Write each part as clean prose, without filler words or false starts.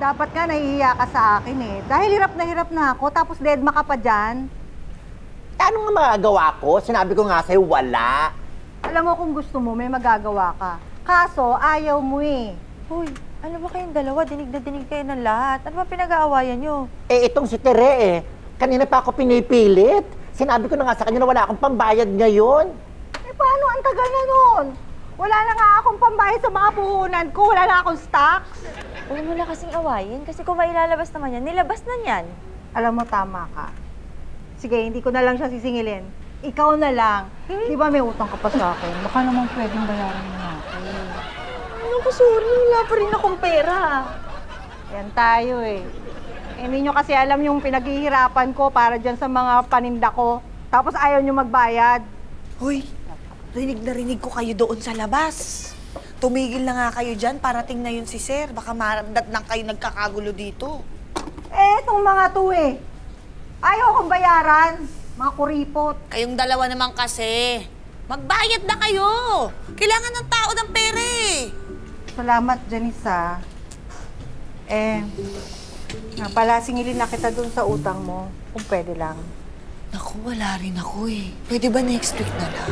Dapat nga nahihiya ka sa akin eh. Dahil hirap na ako, tapos deadma ka pa dyan. Ano nga magagawa ko? Sinabi ko nga sa'yo, wala. Alam mo kung gusto mo, may magagawa ka. Kaso, ayaw mo eh. Hoy, ano ba kayong dalawa? Dinig na dinig kayo ng lahat. Ano ba pinag-aawayan nyo? Eh, itong si Tere eh. Kanina pa ako pinipilit. Sinabi ko na nga sa kanya na wala akong pambayad ngayon. Eh, paano? Ang tagal na nun. Wala na nga akong pambayad sa mga puhunan ko. Wala na akong stocks. Huwag mo na kasing awayin kasi kung mailalabas naman yan, nilabas na yan. Alam mo, tama ka. Sige, hindi ko na lang siya sisingilin. Ikaw na lang. Di ba may utang ka pa sa akin? Baka naman pwedeng bayaran mo na ako. Ano ko, sorry. Wala pa rin akong pera. Yan tayo eh. Hindi nyo kasi alam yung pinaghihirapan ko para dyan sa mga paninda ko. Tapos ayaw nyo magbayad. Hoy, rinig ko kayo doon sa labas. Tumigil na nga kayo dyan, parating na yun si Sir. Baka maramdat lang kayo nagkakagulo dito. Eh, itong mga to eh. Ayaw akong bayaran. Mga kuripot. Kayong dalawa naman kasi. Magbayad na kayo. Kailangan ng tao ng pera eh. Salamat, Janisa. Nga pala, singilin na kita dun sa utang mo. Kung pwede lang. Naku, wala rin ako eh. Pwede ba next week na lang?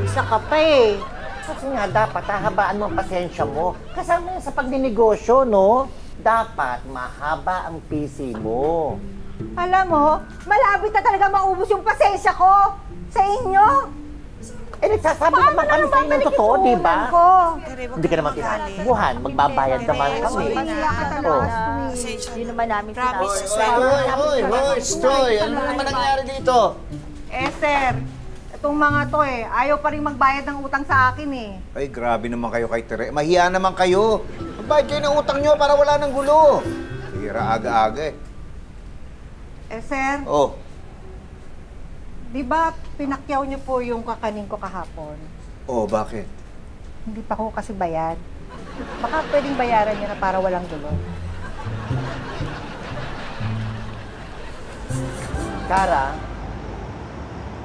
Isa ka pa eh. Kasi nga dapat hahabaan mo ang pasensya mo. Kasama yan sa pagdinegosyo, no? Dapat mahaba ang PC mo. Alam mo, malapit na talaga maubos yung pasensya ko sa inyo. Eh, nagsasabi naman kami sa inyo ng totoo, di ba? Hindi ka naman tinatbuhan. Magbabayad naman kami. Hindi naman namin Promise, sinabi. Hoy, Stoy! Ano naman nangyari dito? Eh, sir, itong mga to eh, ayaw pa rin magbayad ng utang sa akin eh. Ay, grabe naman kayo kay Tere. Mahiya naman kayo. Magbayad kayo ng utang nyo para wala ng gulo. Hira aga-aga eh. Eh, sir, Oh, di ba pinakyaw niyo po yung kakanin ko kahapon? oh, bakit? Hindi pa ko kasi bayad. Baka pwedeng bayaran niyo na para walang gulo. Kara,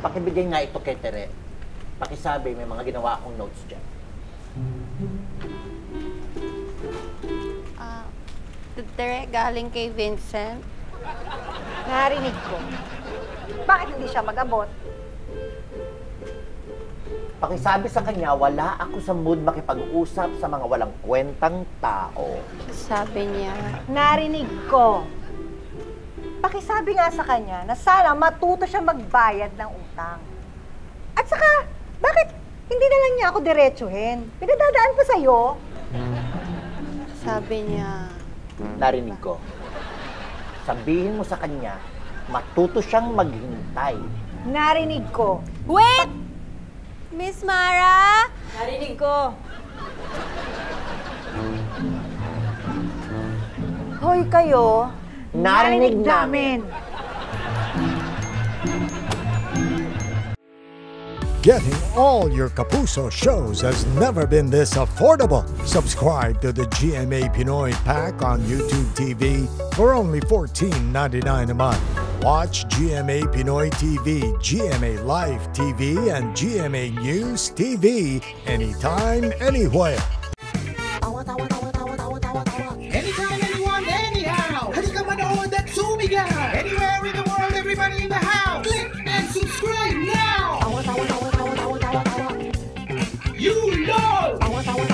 pakibigay nga ito kay Tere. Pakisabi, may mga ginawa akong notes dyan. Tere, galing kay Vincent. Narinig ko. Bakit hindi siya mag-abot? Pakisabi sa kanya, wala ako sa mood makipag-usap sa mga walang kwentang tao. Sabi niya, Narinig ko. Pakisabi nga sa kanya na sana matuto siya magbayad ng utang. At saka, bakit hindi na lang niya ako diretsuhin? Pinadadaan pa sa'yo. sabi niya, Narinig ko. Sabihin mo sa kanya, matuto siyang maghintay. Narinig ko. wait! Miss Mara? Narinig ko. Hoy kayo, Narinig namin. Getting all your Kapuso shows has never been this affordable. Subscribe to the GMA Pinoy Pack on YouTube TV for only $14.99 a month. Watch GMA Pinoy TV, GMA Live TV, and GMA News TV anytime, anywhere. Anytime, anyone, anyhow. Halika manood at sumigaw. Anywhere in the world, everybody in the house. Click and subscribe now. You know.